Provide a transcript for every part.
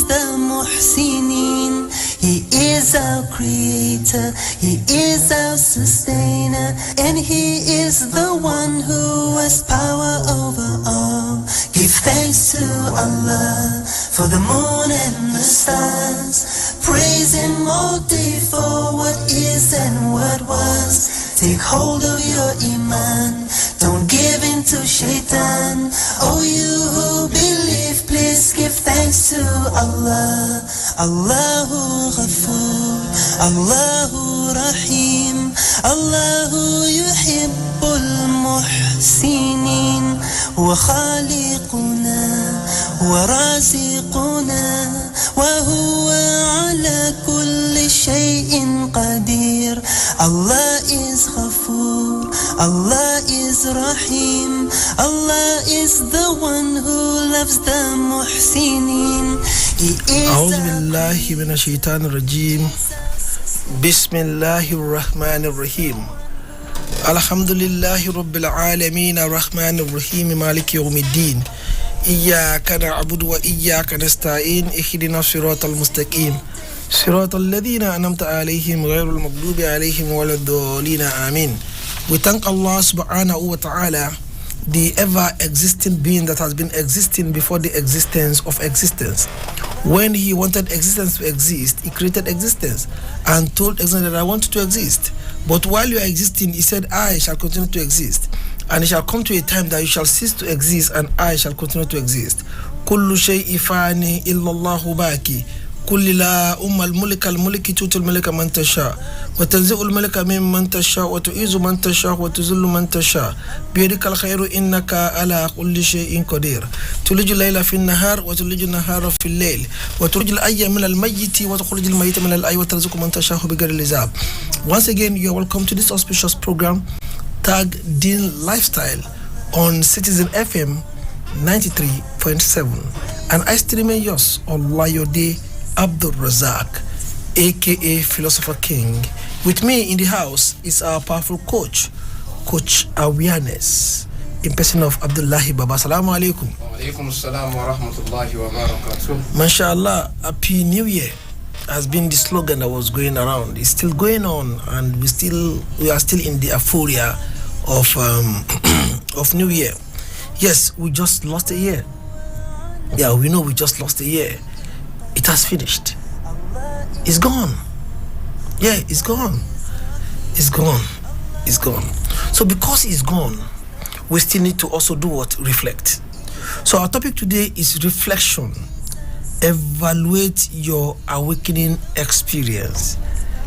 loves the muhsinin. He is our creator, He is our sustainer, and He is the one who has power over all. Give thanks to Allah for the moon and the stars. Praise Him all day for what is and what was. Take hold of your iman, don't give in to shaitan. Oh, you who believe, please give thanks to Allah. Allahu Ghafoor, Allahu Rahim, Allahu yuhibbul muhsinin. Wa khaliquna, wa raziquna, wa huwa ala kulli shay'in qadir. Allah is Ghafoor, Allah is Rahim, Allah is the one who loves the muhsinin. أعوذ بالله من الشيطان الرجيم. بسم الله الرحمن الرحيم. الحمد لله رب العالمين الرحمن الرحيم مالك يوم الدين. إياك نعبد وإياك نستعين اهدنا الصراط المستقيم صراط الذين أنعمت عليهم غير المغضوب عليهم ولا الضالين آمين. We thank Allah subhanahu wa ta'ala, the ever-existing being that has been existing before the existence of existence. When He wanted existence to exist, He created existence and told existence that I want to exist. But while you are existing, He said, I shall continue to exist. And it shall come to a time that you shall cease to exist and I shall continue to exist. Kullu shay'in fani illa Allahu baki. قل لا الملك الملك تؤتي الملك من تشاء وتنزع الملك ممن تشاء وتعز من تشاء وتذل من تشاء بيدك الخير إنك على كل شيء قدير تولج الليل في النهار وتولج النهار في الليل وتخرج الحي من الميت وتخرج الميت من الحي وترزق من تشاء بغير حساب. Once again, you are welcome to this auspicious program tagged Deen Lifestyle on Citizen FM 93.7, and I still remain yours, Olayode Abdul Razak, aka Philosopher King. With me in the house is our powerful coach, Coach Awareness, in person of Abdullahi Baba. Assalamu alaikum. Wa alaikum assalam wa rahmatullahi wa barakatuh. MashaAllah, Happy New Year has been the slogan that was going around. It's still going on, and we are still in the euphoria of of New Year. Yes, we just lost a year. Yeah, we know we just lost a year. It has finished. It's gone. Yeah, it's gone. It's gone. It's gone. So because it's gone, we still need to also do what? Reflect. So our topic today is reflection. Evaluate your awakening experience.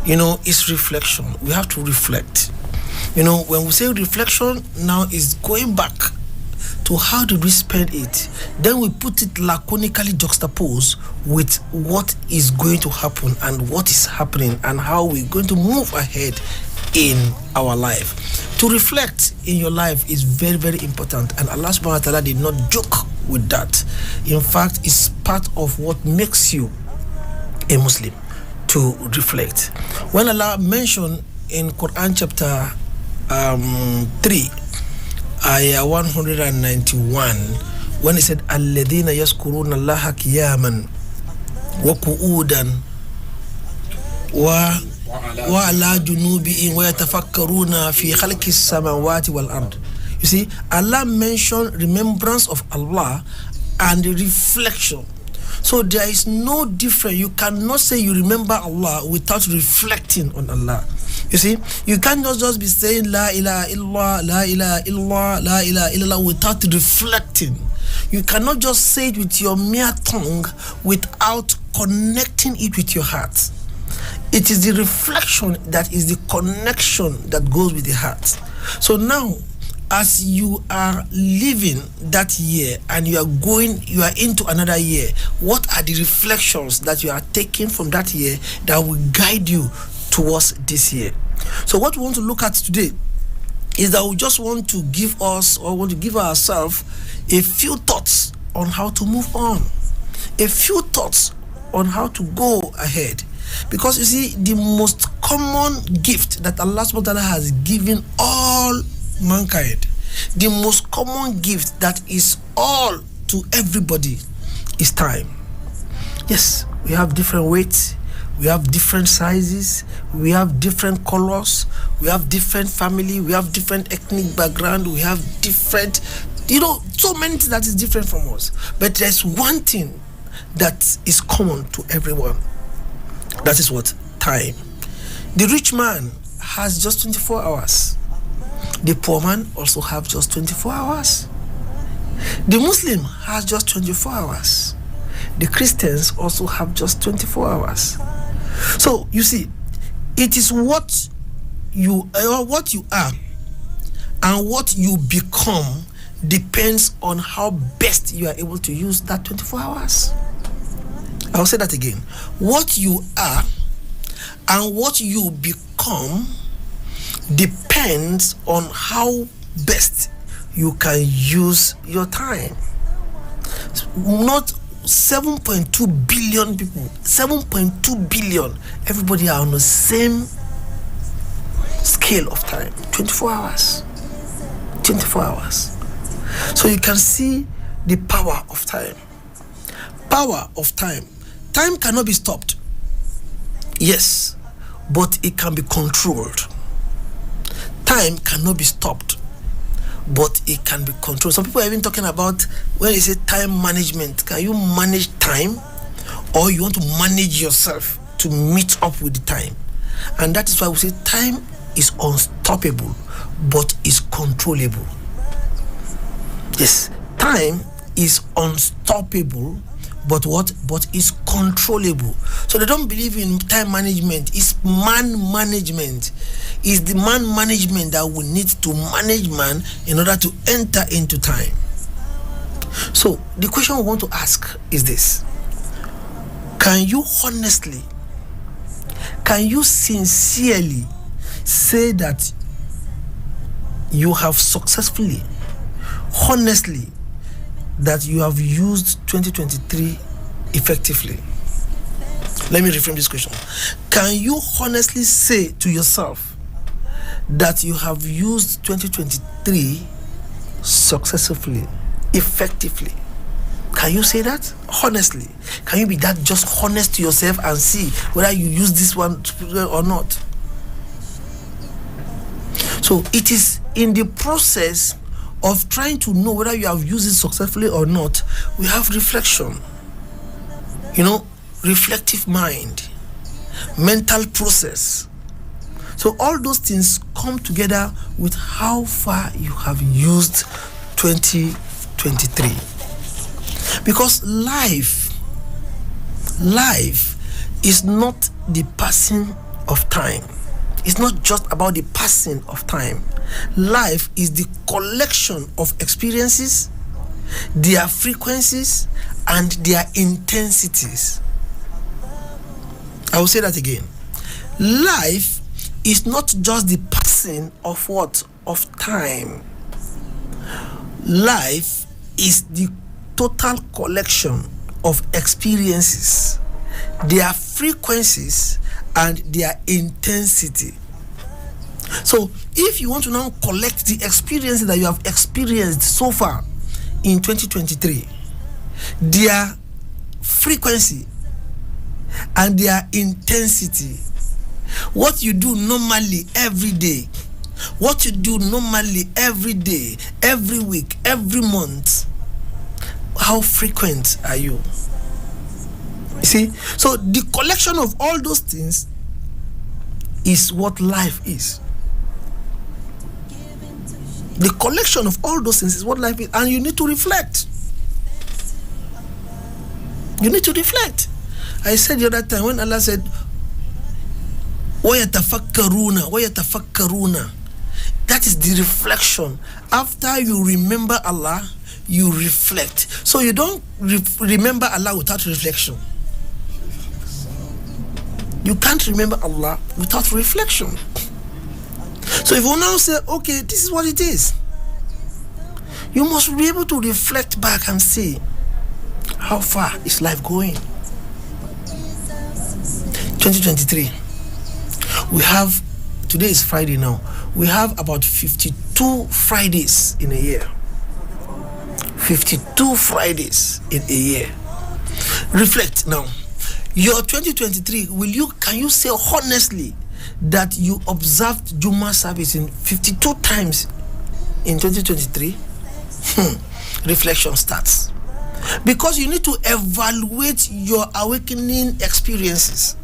You know, it's reflection. We have to reflect. You know, when we say reflection, now is going back to how did we spend it. Then we put it laconically juxtaposed with what is going to happen and what is happening and how we're going to move ahead in our life. To reflect in your life is very, very important, and Allah subhanahu wa ta'ala did not joke with that. In fact, it's part of what makes you a Muslim, to reflect. When Allah mentioned in Quran chapter 3, ayah 191, when He said, Alladhina yaskuruna Allaha qiyaman wa qu'udan wa ala junubihim wa yatafakkaruna fi khalqis samawati wal ard. You see, Allah mentioned remembrance of Allah and reflection. So there is no difference. You cannot say you remember Allah without reflecting on Allah. You see, you can't just be saying La ilaha illallah, La ilaha illallah, La ilaha illallah without reflecting. You cannot just say it with your mere tongue without connecting it with your heart. It is the reflection that is the connection that goes with the heart. So now, as you are living that year and you are into another year, what are the reflections that you are taking from that year that will guide you towards this year? So what we want to look at today is that we just want to give ourselves a few thoughts on how to move on, a few thoughts on how to go ahead. Because you see, the most common gift that Allah subhanahu wa ta'ala has given all mankind, the most common gift that is all to everybody, is time. Yes, we have different weights, we have different sizes, we have different colors, we have different family, we have different ethnic background, we have different, so many things that is different from us. But there's one thing that is common to everyone. That is what? Time. The rich man has just 24 hours. The poor man also have just 24 hours. The Muslim has just 24 hours. The Christians also have just 24 hours. So you see, it is what you are and what you become depends on how best you are able to use that 24 hours. I'll say that again. What you are and what you become depends on how best you can use your time. Not 7.2 billion people, 7.2 billion, everybody are on the same scale of time. 24 hours. 24 hours. So you can see the power of time. Power of time. Time cannot be stopped. Yes, but it can be controlled. Time cannot be stopped, but it can be controlled. Some people are even talking about when they say time management. Can you manage time, or you want to manage yourself to meet up with the time? And that is why we say time is unstoppable, but is controllable. Yes, time is unstoppable, but what? But is controllable. So they don't believe in time management. It's man management. It's the man management that we need to manage man in order to enter into time. So the question we want to ask is this: can you honestly, can you sincerely say that you have successfully, honestly, that you have used 2023 effectively? Let me reframe this question. Can you honestly say to yourself that you have used 2023 successfully, effectively? Can you say that honestly? Can you be that just honest to yourself and see whether you use this one or not? So it is in the process of trying to know whether you have used it successfully or not, we have reflection. Reflective mind, mental process. So all those things come together with how far you have used 2023. Because life is not the passing of time. It's not just about the passing of time. Life is the collection of experiences, their frequencies, and their intensities. I will say that again. Life is not just the passing of what? Of time. Life is the total collection of experiences, their frequencies, and their intensity. So if you want to now collect the experiences that you have experienced so far in 2023, their frequency and their intensity, what you do normally every day, what you do normally every day, every week, every month, how frequent are you? You see, so the collection of all those things is what life is. The collection of all those things is what life is, and you need to reflect. You need to reflect. I said the other time when Allah said, وَيَتَفَكَّرُونَ وَيَتَفَكَّرُونَ, that is the reflection. After you remember Allah, you reflect. So you don't remember Allah without reflection. You can't remember Allah without reflection. So if you now say, okay, this is what it is, you must be able to reflect back and see how far is life going. 2023. We have, today is Friday now, we have about 52 Fridays in a year. 52 Fridays in a year. Reflect now. Your 2023, can you say honestly that you observed Juma service in 52 times in 2023? Reflection starts. Because you need to evaluate your awakening experiences.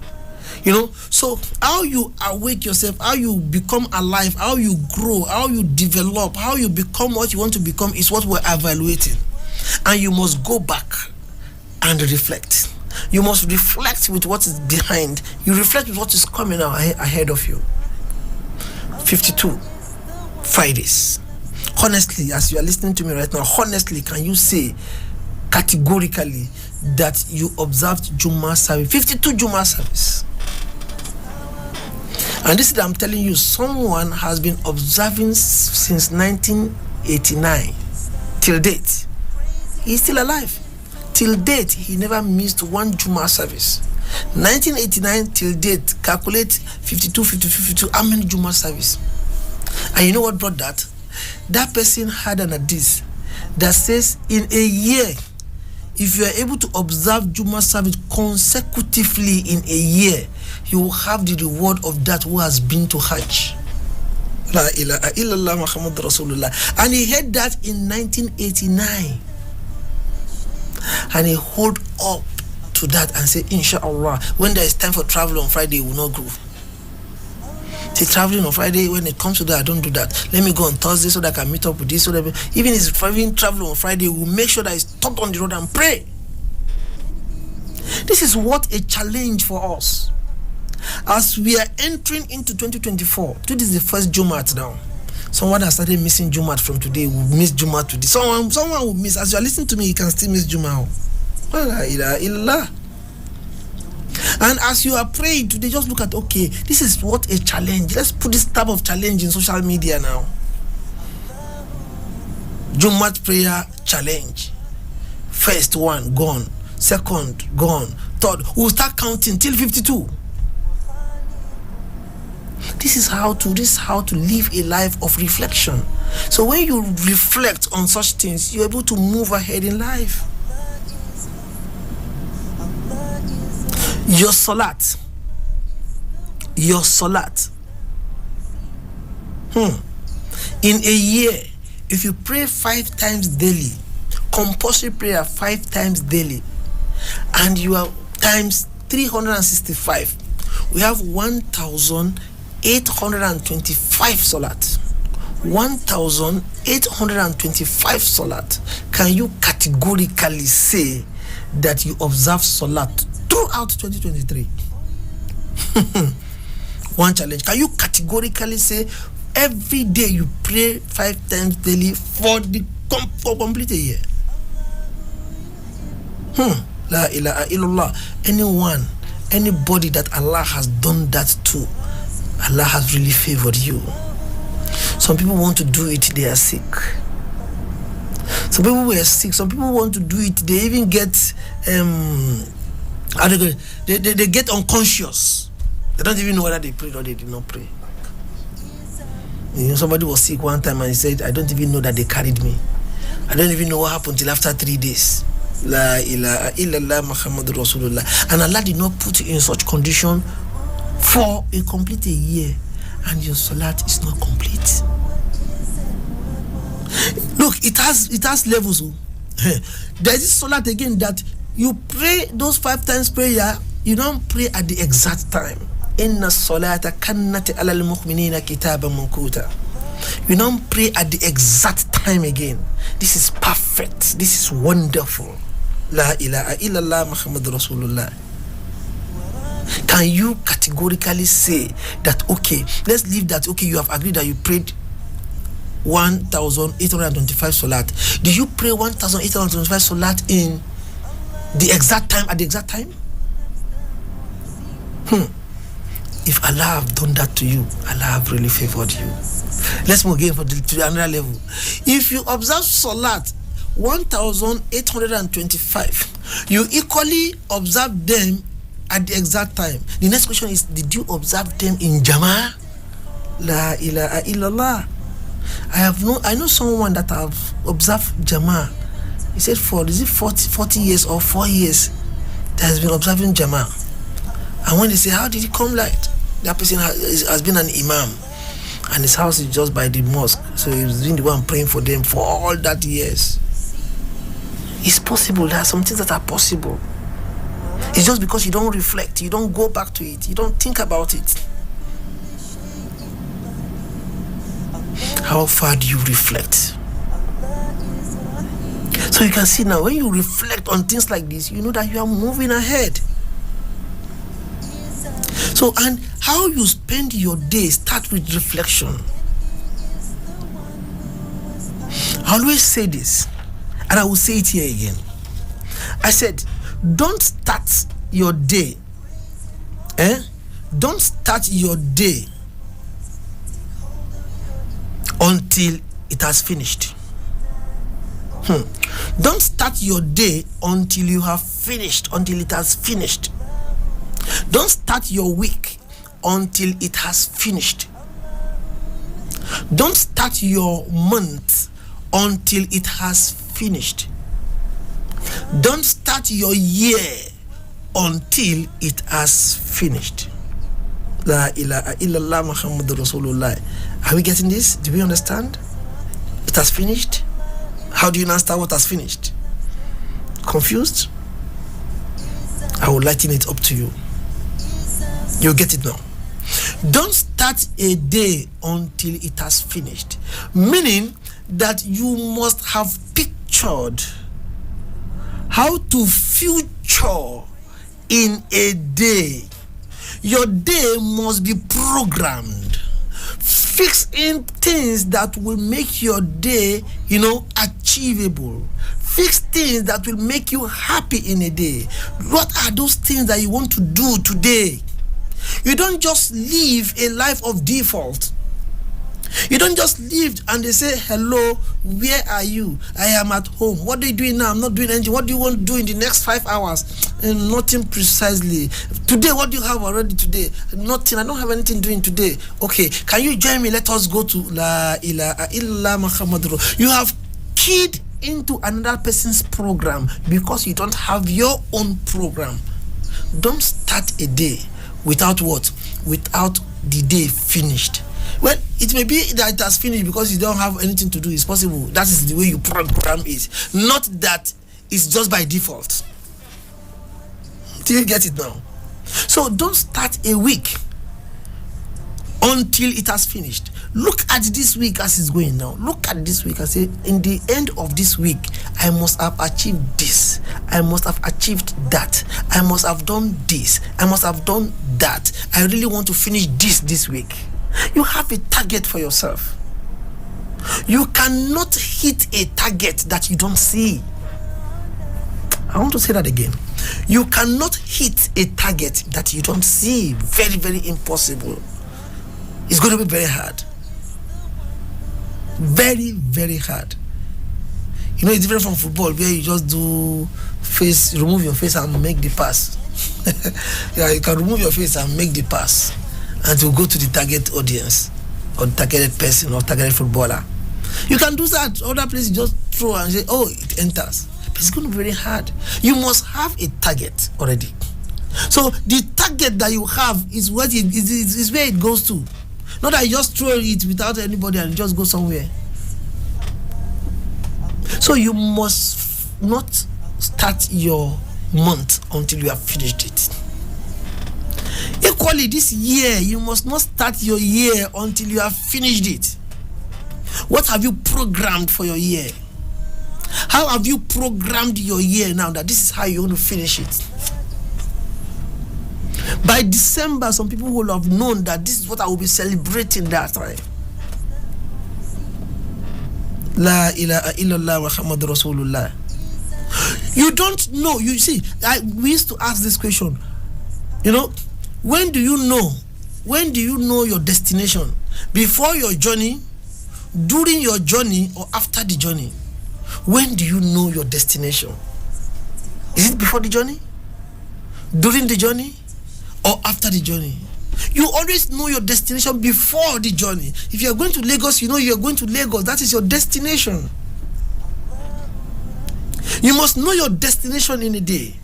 So how you awake yourself, how you become alive, how you grow, how you develop, how you become what you want to become is what we're evaluating. And you must go back and reflect. You must reflect with what is behind. You reflect with what is coming ahead of you. 52 Fridays. Honestly, as you are listening to me right now, honestly, can you say categorically that you observed Juma service? 52 Juma service. And this is, I'm telling you, someone has been observing since 1989 till date. He's still alive. Till date, he never missed one Juma service. 1989 till date, calculate 52, how many Juma service? And you know what brought that? That person had an hadith that says in a year, if you are able to observe Juma service consecutively in a year, you will have the reward of that who has been to Hajj. La ilaha illallah Muhammad Rasulullah. And he heard that in 1989. And he hold up to that and say, Inshallah, when there is time for travel on Friday, we will not go. Say, traveling on Friday, when it comes to that, I don't do that. Let me go on Thursday so that I can meet up with this. So that even if it's traveling on Friday, we'll make sure that it's stopped on the road and pray. This is what a challenge for us. As we are entering into 2024, this is the first Jumat now. Someone has started missing Jumat from today, will miss Jumat today. Someone will miss. As you are listening to me, you can still miss Jumat. La ilaha illallah. And as you are praying today, just look at, okay, this is what a challenge. Let's put this type of challenge in social media now. Jumat prayer challenge. First one, gone. Second, gone. Third, we'll start counting till 52. This is how to live a life of reflection. So when you reflect on such things, you're able to move ahead in life. Your salat. In a year, if you pray 5 times daily, compulsory prayer 5 times daily, and you are times 365, we have 1,825 salat. 1,825 salat. Can you categorically say that you observe salat throughout 2023? One challenge. Can you categorically say every day you pray 5 times daily for complete a year? La ilaha illallah. Anybody that Allah has done that to, Allah has really favored you. Some people want to do it, they are sick. Some people were sick. Some people want to do it, they even get they get unconscious. They don't even know whether they prayed or they did not pray. Somebody was sick one time and he said, I don't even know that they carried me. I don't even know what happened till after 3 days. La ilaha illallah Muhammadur Rasulullah. And Allah did not put you in such condition for a complete year, and your salat is not complete. Look, it has levels. There is salat again that you pray those 5 times prayer, you don't pray at the exact time. Inna salata kannat alal mu'minina kitaban mawquta. You don't pray at the exact time again. This is perfect. This is wonderful. La ilaha illallah Muhammadur Rasulullah. Can you categorically say that, okay, let's leave that, okay, you have agreed that you prayed 1,825 salat. Do you pray 1,825 salat in the exact time, at the exact time? If Allah have done that to you, Allah have really favored you. Let's move again to another level. If you observe salat 1,825, you equally observe them at the exact time. The next question is, did you observe them in Jama'ah? La ilaha illallah. I know someone that have observed Jama'ah. He said is it 40 years or 4 years? that has been observing Jama. And when they say, how did he come light? That person has been an imam. And his house is just by the mosque. So he's been the one praying for them for all that years. It's possible. There are some things that are possible. It's just because you don't reflect. You don't go back to it. You don't think about it. How far do you reflect? So you can see now, when you reflect on things like this, you know that you are moving ahead. So, and how you spend your day start with reflection. I always say this, and I will say it here again. I said, don't start your day. Don't start your day until it has finished. Don't start your day until you have finished, until it has finished. Don't start your week until it has finished. Don't start your month until it has finished. Don't start your year until it has finished. La ilaha illallah Muhammadur Rasulullah. Are we getting this? Do we understand? It has finished. How do you understand what has finished? Confused? I will lighten it up to you. You'll get it now. Don't start a day until it has finished. Meaning that you must have pictured how to future in a day. Your day must be programmed. Fix in things that will make your day, achievable. Fix things that will make you happy in a day. What are those things that you want to do today? You don't just live a life of default. You don't just live and they say, hello, where are you? I am at home. What are you doing now? I'm not doing anything. What do you want to do in the next 5 hours? Nothing precisely. Today, what do you have already today? Nothing. I don't have anything doing today. Okay, can you join me? Let us go to La ilaha illa Muhammadur. You have keyed into another person's program because you don't have your own program. Don't start a day without what? Without the day finished. Well, it may be that it has finished because you don't have anything to do. It's possible. That is the way you program it. Not that it's just by default. Do you get it now? So don't start a week until it has finished. Look at this week as it's going now. Look at this week and say, in the end of this week, I must have achieved this. I must have achieved that. I must have done this. I must have done that. I really want to finish this week. You have a target for yourself. You cannot hit a target that you don't see. I want to say that again. You cannot hit a target that you don't see. Very, very impossible. It's going to be very hard. Very, very hard. It's different from football where you just remove your face and make the pass. Yeah, you can remove your face and make the pass. And to go to the target audience or targeted person or targeted footballer. You can do that. Other places just throw and say, oh, it enters. But it's going to be very hard. You must have a target already. So the target that you have is what is where it goes to. Not that you just throw it without anybody and just go somewhere. So you must not start your month until you have finished it. Equally, this year, you must not start your year until you have finished it. What have you programmed for your year? How have you programmed your year now that this is how you want to finish it? By December, some people will have known that this is what I will be celebrating that time. La ilaha illallah Muhammadur Rasulullah. You don't know. You see, we used to ask this question. When do you know? When do you know your destination? Before your journey, during your journey, or after the journey? When do you know your destination? Is it before the journey? During the journey? Or after the journey? You always know your destination before the journey. If you are going to Lagos, you know you are going to Lagos. That is your destination. You must know your destination in a day.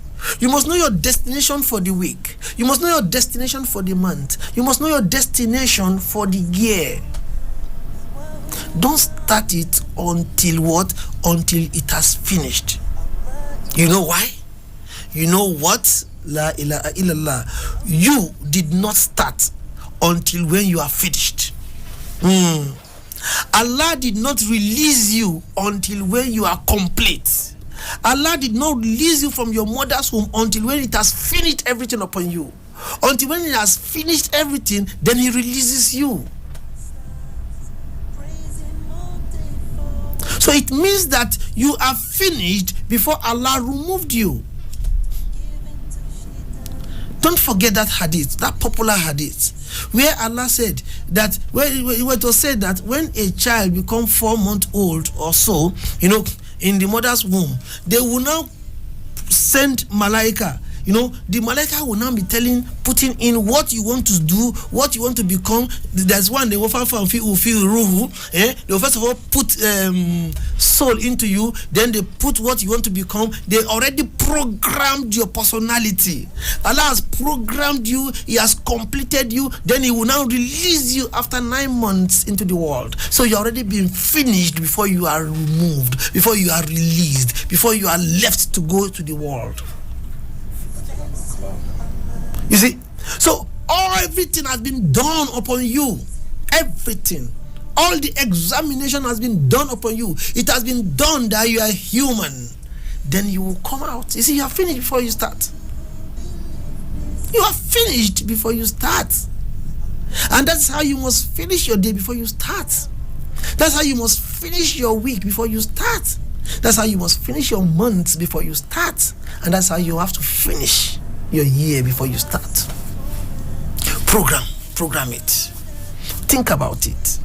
You must know your destination for the week. You must know your destination for the month. You must know your destination for the year. Don't start it until what? Until it has finished. You know why? You know what? La ilaha illallah. You did not start until when you are finished. Allah did not release you until when you are complete. Allah did not release you from your mother's womb until when it has finished everything upon you. Until when it has finished everything, then He releases you. So it means that you are finished before Allah removed you. Don't forget that hadith, that popular hadith, where Allah said that, where it was said that when a child becomes 4 months old or so, in the mother's womb, they will now send malaika. The malaika will now be putting in what you want to do, what you want to become. There's one, they will feel ruhu. They will first of all put soul into you, then they put what you want to become. They already programmed your personality. Allah has programmed you, He has completed you, then He will now release you after 9 months into the world. So you're already been finished before you are removed, before you are released, before you are left to go to the world. You see, so everything has been done upon you. Everything, all the examination has been done upon you. It has been done that you are human. Then you will come out. You see, you are finished before you start. You are finished before you start. And that's how you must finish your day before you start. That's how you must finish your week before you start. That's how you must finish your months before you start. And that's how you have to finish your year before you start. Program it. Think about it.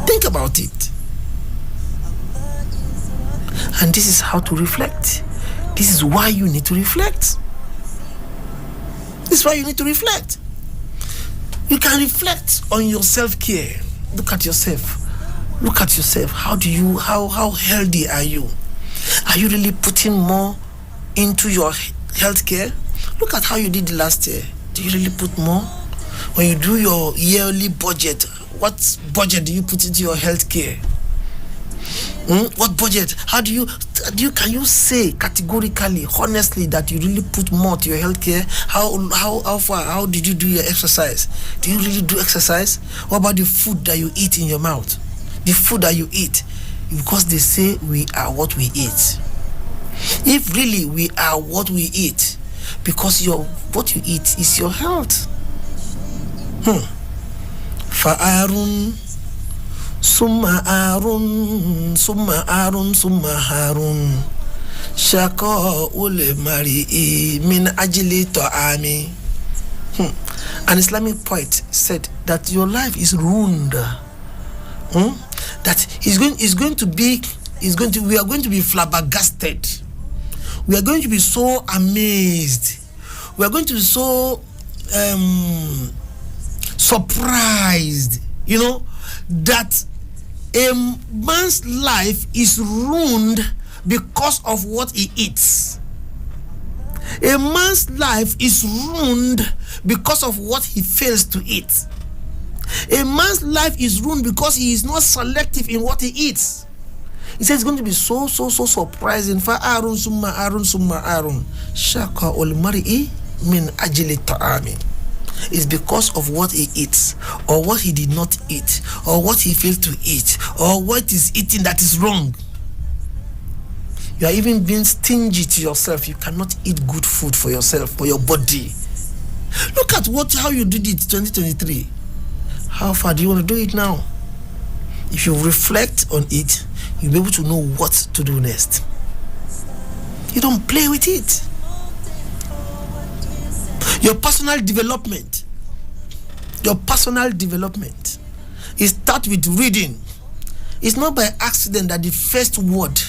Think about it. And this is how to reflect. This is why you need to reflect. This is why you need to reflect. You can reflect on your self-care. Look at yourself. Look at yourself. How healthy are you? Are you really putting more into your health care? Look at how you did last year. Do you really put more? When you do your yearly budget, what budget do you put into your health care? What budget? Can you say categorically, honestly, that you really put more to your health care? How far? How did you do your exercise? Do you really do exercise? What about the food that you eat in your mouth? The food that you eat, because they say we are what we eat. If really we are what we eat, because what you eat is your health. Fa'arun summa arun summa arun summa harun shaka ule mari'i min ajli ta'ami. An Islamic poet said that your life is ruined. That we are going to be flabbergasted. We are going to be so amazed. We are going to be so surprised, that a man's life is ruined because of what he eats. A man's life is ruined because of what he fails to eat. A man's life is ruined because he is not selective in what he eats. He says it's going to be so surprising. Fa'arun summa arun summa arun shaka ul mari'i min ajli ta'ami. It's because of what he eats, or what he did not eat, or what he failed to eat, or what is eating that is wrong. You are even being stingy to yourself. You cannot eat good food for yourself, for your body. Look at how you did it 2023. How far do you want to do it now? If you reflect on it, you'll be able to know what to do next. You don't play with it. Your personal development. It starts with reading. It's not by accident that the first word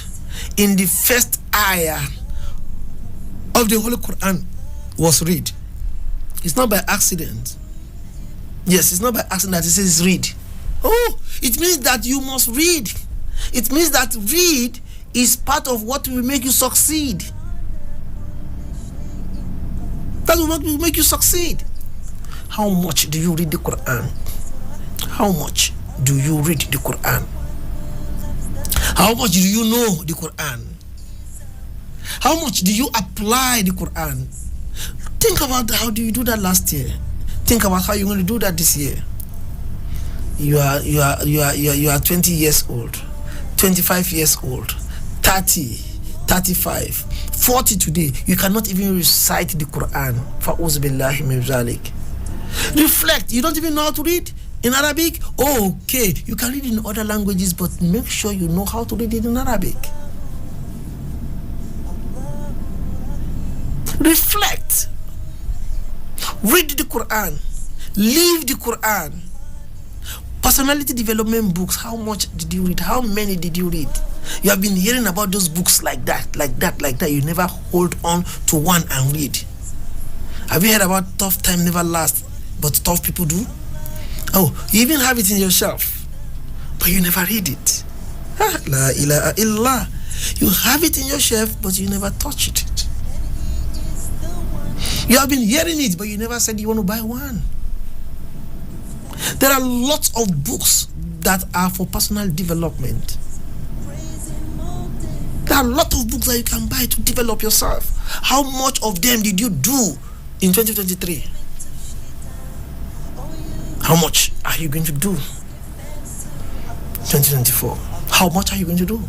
in the first ayah of the Holy Quran was read. It's not by accident. Yes, it's not by accident that it says read. Oh, it means that you must read. It means that read is part of what will make you succeed. That will make you succeed. How much do you read the Quran? How much do you read the Quran? How much do you know the Quran? How much do you apply the Quran? Think about how do you do that last year. Think about how you're going to do that this year. You are 20 years old, 25 years old, 30, 35, 40 today. You cannot even recite the Quran. Fa'uz billahi min zalik. Reflect. You don't even know how to read in Arabic? Okay, you can read in other languages, but make sure you know how to read it in Arabic. Reflect. Read the Quran. Live the Quran. Personality development books. How much did you read? How many did you read? You have been hearing about those books like that. You never hold on to one and read. Have you heard about tough time never lasts, but tough people do? Oh, you even have it in your shelf, but you never read it. La ilaha illallah. You have it in your shelf, but you never touch it. You have been hearing it, but you never said you want to buy one. There are lots of books that are for personal development. There are a lot of books that you can buy to develop yourself. How much of them did you do in 2023? How much are you going to do 2024? How much are you going to do?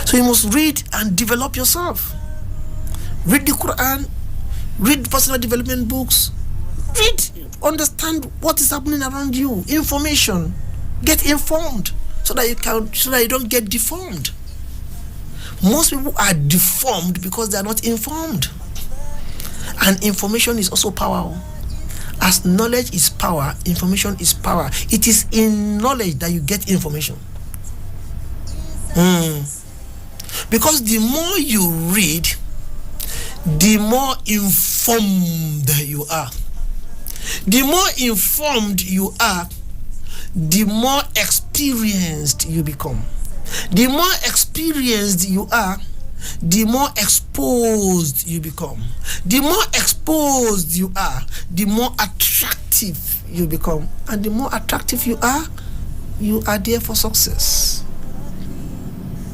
So you must read and develop yourself. Read the Quran, read personal development books, read, understand what is happening around you, information, get informed so that you don't get deformed. Most people are deformed because they are not informed. And information is also power. As knowledge is power, information is power. It is in knowledge that you get information. Because the more you read, the more informed you are. The more informed you are, the more experienced you become. The more experienced you are, the more exposed you become. The more exposed you are, the more attractive you become. And the more attractive you are there for success.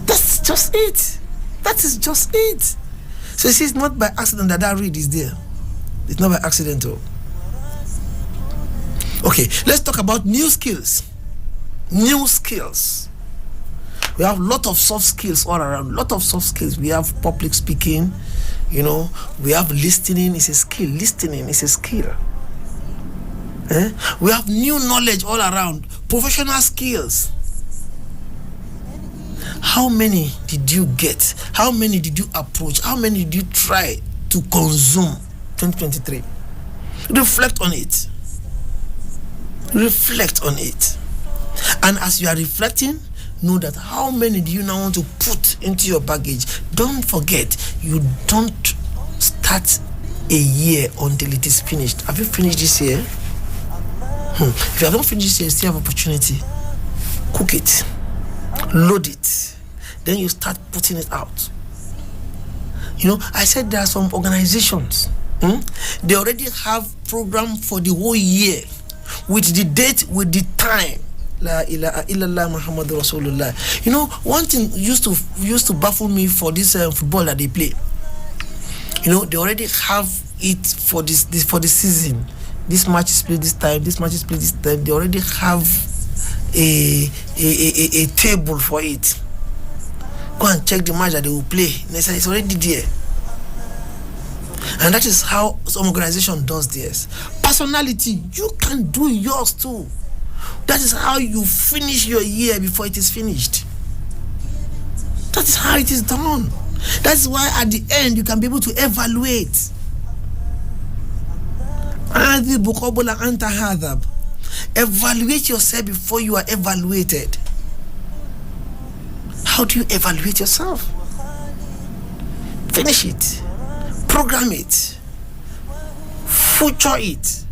That's just it. That is just it. So you see, it's not by accident that read is there. It's not by accident. Okay, let's talk about new skills. New skills. We have a lot of soft skills all around. Lot of soft skills. We have public speaking. We have listening. It's a skill. Listening is a skill. We have new knowledge all around. Professional skills. How many did you get? How many did you approach? How many did you try to consume 2023? Reflect on it. Reflect on it. And as you are reflecting, know that how many do you now want to put into your baggage. Don't forget, you don't start a year until it is finished. Have you finished this year? If you have not finished this year, you still have opportunity. Cook it. Load it. Then you start putting it out. I said there are some organizations. They already have program for the whole year with the date, with the time. La ilaha illallah Muhammadur Rasulullah. One thing used to baffle me for this football that they play. They already have it for this for the season. This match is played this time. This match is played this time. They already have a table for it. Go and check the match that they will play. They say it's already there. And that is how some organization does theirs. Personality, you can do yours too. That is how you finish your year before it is finished. That is how it is done. That's why at the end you can be able to evaluate. Evaluate yourself before you are evaluated. How do you evaluate yourself? Finish it. Program it. Future it.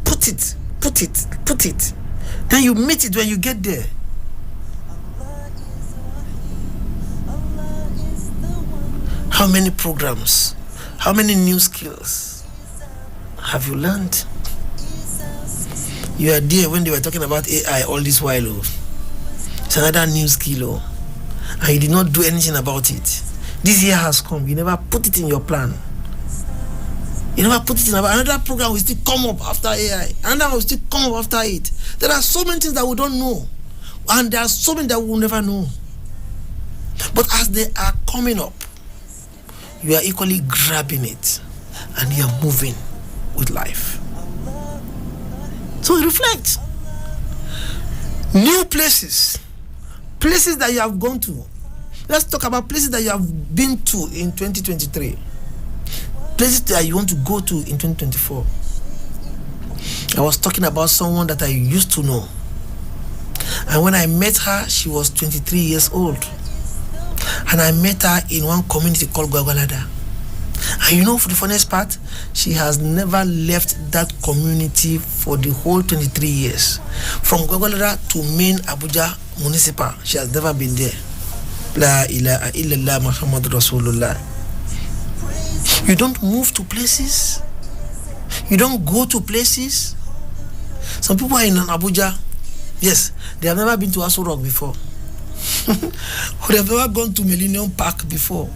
Put it. Then you meet it when you get there. How many programs? How many new skills have you learned? You are there when they were talking about AI all this while. Oh. It's another new skill. Oh. And you did not do anything about it. This year has come. You never put it in your plan. You never put it in another program will still come up after AI. Another will still come up after it. There are so many things that we don't know. And there are so many that we will never know. But as they are coming up, you are equally grabbing it and you are moving with life. So reflect. New places that you have gone to. Let's talk about places that you have been to in 2023. Places that you want to go to in 2024. I was talking about someone that I used to know. And when I met her, she was 23 years old. And I met her in one community called Gwagwalada. And you know, for the funniest part, she has never left that community for the whole 23 years. From Gwagwalada to main Abuja municipal, she has never been there. La ilaha illallah Muhammad Rasulullah. You don't move to places. You don't go to places. Some people are in Abuja. Yes, they have never been to Aso Rock before. Or they have never gone to Millennium Park before.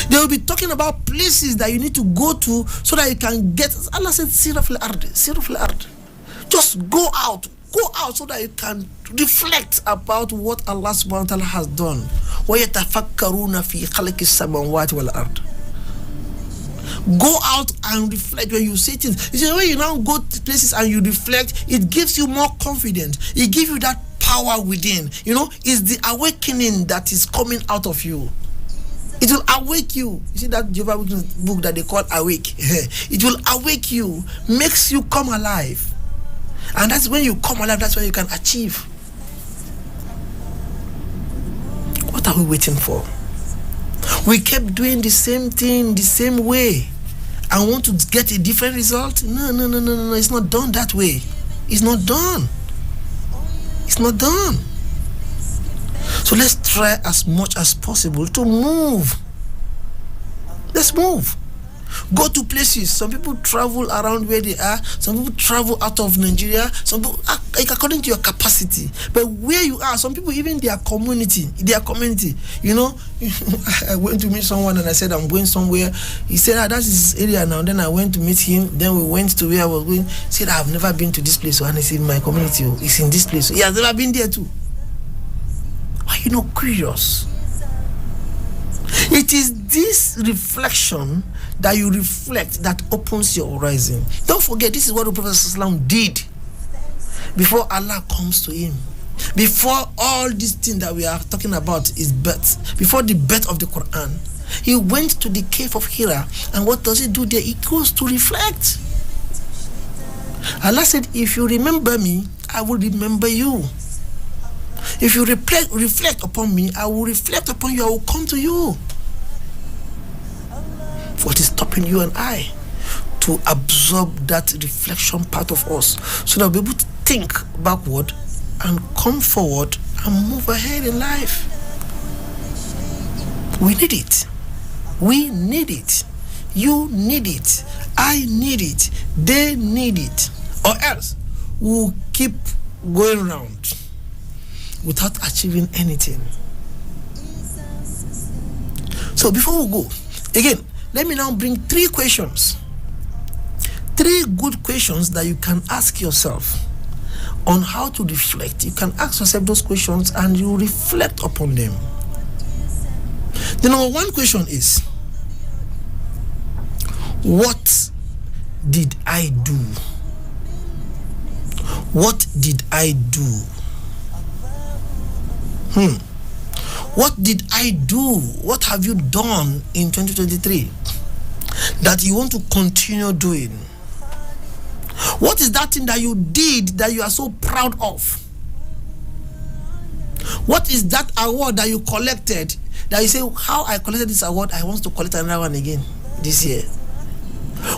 They will be talking about places that you need to go to so that you can get. Allah said, Siraf al-ard. Just go out so that you can reflect about what Allah subhanahu wa ta'ala has done. وَيَتَفَكَّرُونَ فِي خَلْقِ السَّمَاوَاتِ وَالْأَرْضِ. Go out and reflect when you say things. You see, when you now go to places and you reflect, it gives you more confidence. It gives you that power within. You know, it's the awakening that is coming out of you. It will awake you. You see that Jehovah's Witness book that they call Awake? It will awake you, makes you come alive. And that's when you come alive, that's when you can achieve. What are we waiting for? We kept doing the same thing, the same way, and want to get a different result? No. It's not done that way. It's not done. It's not done. So let's try as much as possible to move. Let's move. Go to places. Some people travel around where they are. Some people travel out of Nigeria. Some people, according to your capacity. But where you are, some people, even their community. You know, I went to meet someone and I said, I'm going somewhere. He said, that's his area now. Then I went to meet him. Then we went to where I was going. He said, I've never been to this place. And he said, my community is in this place. He has never been there too. Why are you not curious? It is this reflection that you reflect that opens your horizon. Don't forget, this is what the Prophet ﷺ did before Allah comes to him. Before all these things that we are talking about is birth, before the birth of the Quran, he went to the cave of Hira, and what does he do there? He goes to reflect. Allah said, if you remember me, I will remember you. If you reflect upon me, I will reflect upon you. I will come to you. What is stopping you and I to absorb that reflection part of us so that we'll be able to think backward and come forward and move ahead in life? We need it. We need it. You need it. I need it. They need it. Or else we'll keep going around without achieving anything. So before we go, again, let me now bring 3 questions. 3 good questions that you can ask yourself on how to reflect. You can ask yourself those questions and you reflect upon them. The number 1 question is, what did I do? What did I do? What did I do? What have you done in 2023 that you want to continue doing? What is that thing that you did that you are so proud of? What is that award that you collected that you say, how I collected this award, I want to collect another one again this year?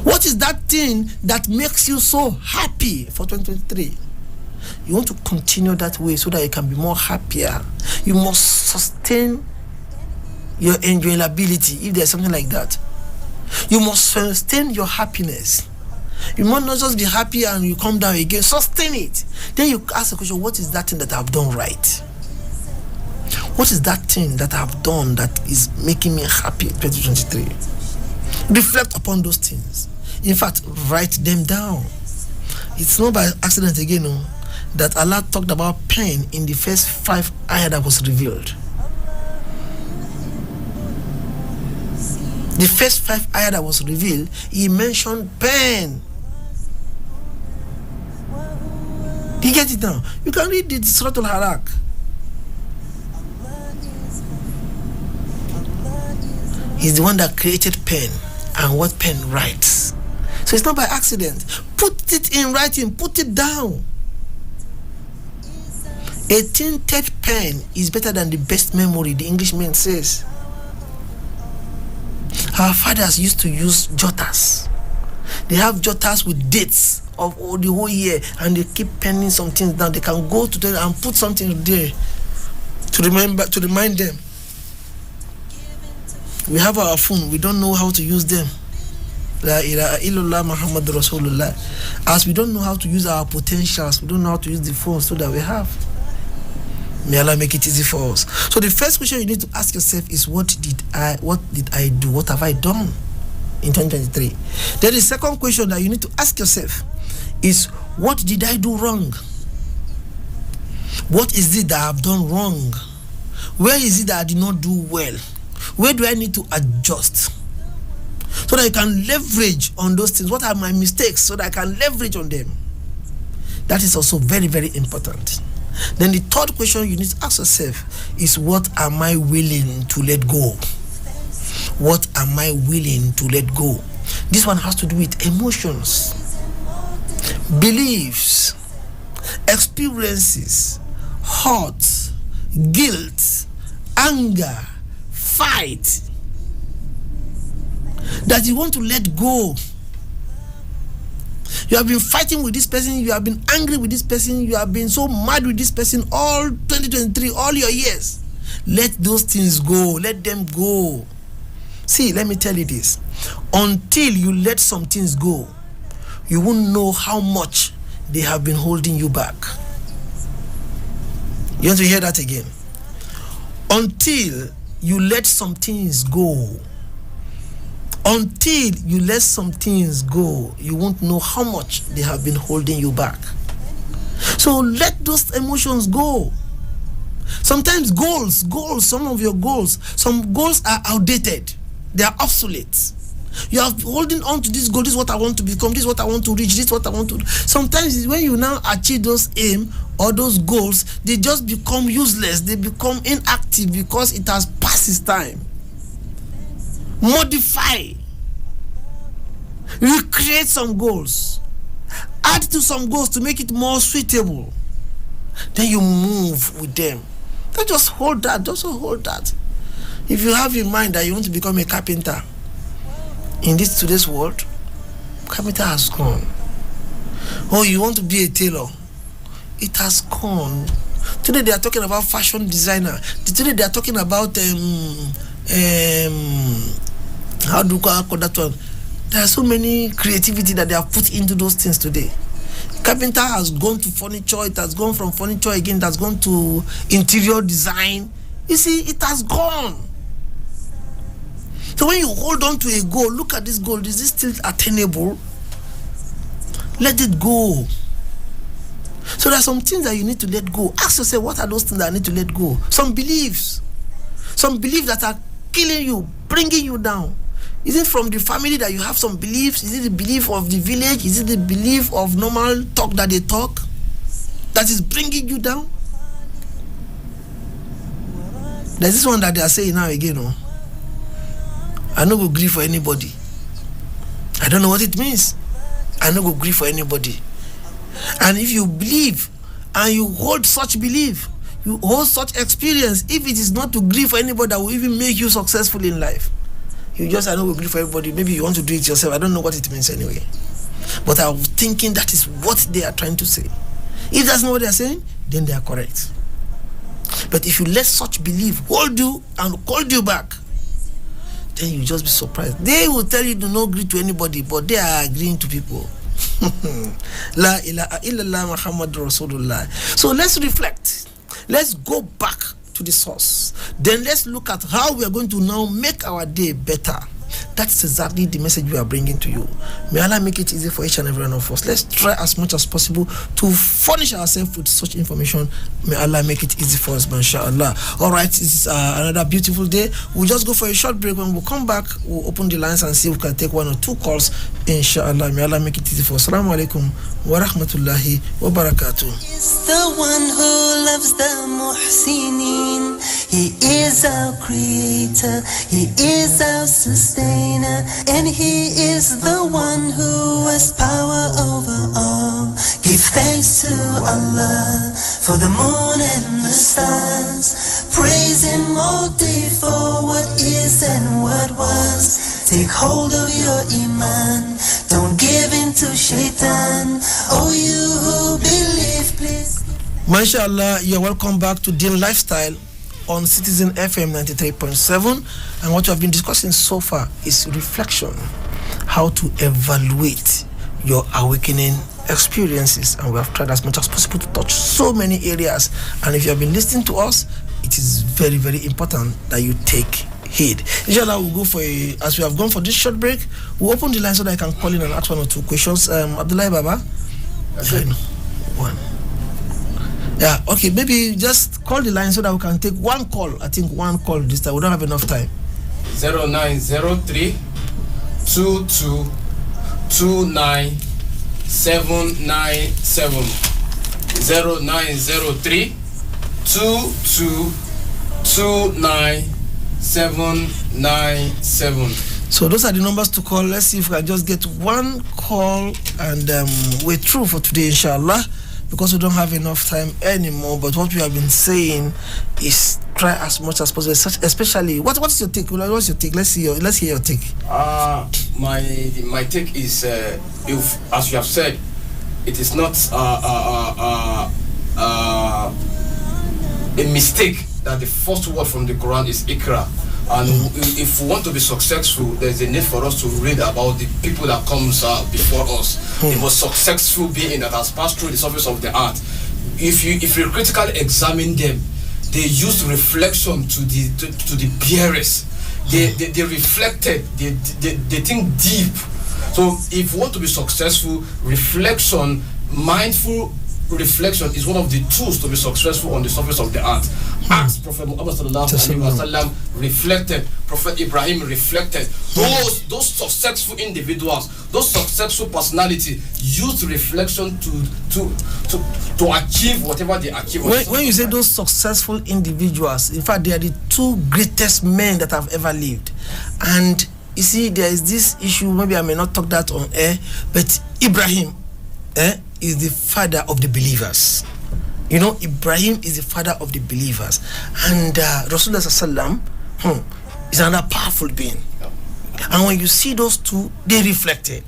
What is that thing that makes you so happy for 2023? You want to continue that way so that you can be more happier. You must sustain your enjoyability if there's something like that. You must sustain your happiness. You must not just be happy and you come down again. Sustain it. Then you ask the question, what is that thing that I've done right? What is that thing that I've done that is making me happy in 2023? Reflect upon those things. In fact, write them down. It's not by accident again, no, that Allah talked about pen in the first 5 ayah that was revealed. The first 5 ayah that was revealed, he mentioned pen. Do you get it now? You can read the Surah Al-Harak. He's the one that created pen and what pen writes. So it's not by accident. Put it in writing, put it down. A tinted pen is better than the best memory, the Englishman says. Our fathers used to use jotters. They have jotters with dates of the whole year, and they keep penning some things down. They can go to them and put something there to remind them. We have our phone, we don't know how to use them. La ilaha illallah Muhammad Rasulullah. As we don't know how to use our potentials, we don't know how to use the phone so that we have. May Allah make it easy for us. So the first question you need to ask yourself is, what did I do? What have I done in 2023? Then the second question that you need to ask yourself is, what did I do wrong? What is it that I have done wrong? Where is it that I did not do well? Where do I need to adjust? So that you can leverage on those things. What are my mistakes? So that I can leverage on them. That is also very, very important. Then the third question you need to ask yourself is, what am I willing to let go? What am I willing to let go? This one has to do with emotions, beliefs, experiences, hurt, guilt, anger, fight, that you want to let go. You have been fighting with this person, you have been angry with this person, you have been so mad with this person all 2023, all your years. Let those things go, let them go. See, let me tell you this. Until you let some things go, you won't know how much they have been holding you back. You want to hear that again? Until you let some things go, until you let some things go, you won't know how much they have been holding you back. So let those emotions go. Sometimes some of your goals, some goals are outdated. They are obsolete. You are holding on to this goal. This is what I want to become. This is what I want to reach. This is what I want to do. Sometimes when you now achieve those aim or those goals, they just become useless. They become inactive because it has passed its time. Modify. Recreate some goals. Add to some goals to make it more suitable. Then you move with them. Don't just hold that. Just hold that. If you have in mind that you want to become a carpenter in today's world, carpenter has gone. Or you want to be a tailor, it has gone. Today they are talking about fashion designer. Today they are talking about how do you call that one? There are so many creativity that they have put into those things today. Carpenter has gone to furniture. It has gone from furniture again. It has gone to interior design. You see, it has gone. So when you hold on to a goal, look at this goal. Is this still attainable? Let it go. So there are some things that you need to let go. Ask yourself, what are those things that I need to let go? Some beliefs that are killing you, bringing you down. Is it from the family that you have some beliefs? Is it the belief of the village? Is it the belief of normal talk that they talk that is bringing you down? There's this one that they are saying now again, oh, I no go grieve for anybody. I don't know what it means. I no go grieve for anybody. And if you believe and you hold such belief, you hold such experience, if it is not to grieve for anybody that will even make you successful in life, you just, I no go grieve for everybody. Maybe you want to do it yourself. I don't know what it means anyway. But I'm thinking that is what they are trying to say. If that's not what they are saying, then they are correct. But if you let such belief hold you and hold you back, then you just be surprised. They will tell you to not agree to anybody, but they are agreeing to people. La ilaha illallah Muhammadur Rasulullah. So let's reflect. Let's go back to the source. Then let's look at how we are going to now make our day better. That's exactly the message we are bringing to you. May Allah make it easy for each and every one of us. Let's try as much as possible to furnish ourselves with such information. May Allah make it easy for us, inshallah. All right, it's another beautiful day. We'll just go for a short break. When we come back, we'll open the lines and see if we can take one or two calls, inshallah. May Allah make it easy for us. Assalamu alaikum wa rahmatullahi wa barakatuh. He's the one who loves the muhsinin. He is our creator. He is our sustainer. And he is the one who has power over all. Give thanks to Allah for the moon and the stars. Praise him all day for what is and what was. Take hold of your iman. Don't give in to shaitan. Oh, you who believe, please. MashaAllah, you're welcome back to Deen Lifestyle on Citizen FM 93.7, and what we have been discussing so far is reflection, how to evaluate your awakening experiences, and we have tried as much as possible to touch so many areas. And if you have been listening to us, it is very, very important that you take heed. Inshallah, we'll go for as we have gone for this short break, we'll open the line so that I can call in and ask one or two questions. Abdullah Baba, one. Yeah, okay, maybe just call the line so that we can take one call. I think one call this time. We don't have enough time. 0903 22 29 797. 0903 22 29 797. So those are the numbers to call. Let's see if we can just get one call and we're through for today, inshallah, because we don't have enough time anymore. But what we have been saying is try as much as possible, especially what's your take? What's your take? Let's hear your take. My take is if, as you have said, it is not a mistake that the first word from the Quran is Ikra. And if we want to be successful, there's a need for us to read about the people that comes before us. The most successful being that has passed through the surface of the earth. If you critically examine them, they used reflection to the bearers. They reflected. They think deep. So if you want to be successful, reflection, mindful reflection is one of the tools to be successful on the surface of the earth. As Prophet Muhammad sallallahu alaihi wasallam reflected, Prophet Ibrahim reflected. Those successful individuals, those successful personality used reflection to achieve whatever they achieve. When you say those successful individuals, in fact, they are the two greatest men that have ever lived. And you see, there is this issue. Maybe I may not talk that on air, but Ibrahim is the father of the believers. You know, Ibrahim is the father of the believers. And Rasulullah sallam is another powerful being. And when you see those two, they reflected.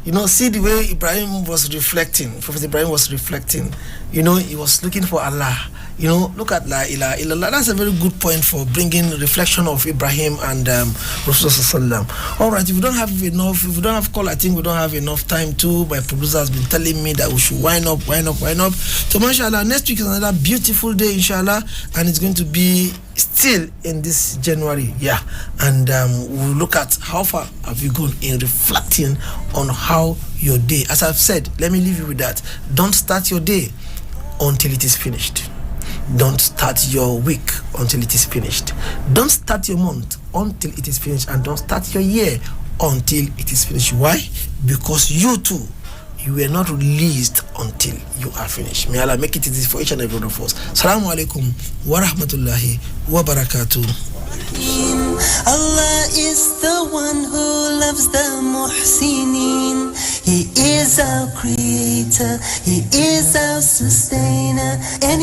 You know, see the way Ibrahim was reflecting. Prophet Ibrahim was reflecting. You know, he was looking for Allah. You know, look at La ilaha illallah. That's a very good point for bringing reflection of Ibrahim and Rasulullah. All right, if we don't have call, I think we don't have enough time too. My producer has been telling me that we should wind up. So, mashallah, next week is another beautiful day, inshallah, and it's going to be still in this January, and we'll look at how far have you gone in reflecting on how your day. As I've said, let me leave you with that. Don't start your day until it is finished. Don't start your week until it is finished. Don't start your month until it is finished, and don't start your year until it is finished. Why? Because you too, you were not released until you are finished. May Allah make it easy for each and every one of us. Assalamu alaikum wa rahmatullahi wa barakatuh. Allah is the one who loves the muhsinin. He is our creator. He is our sustainer. And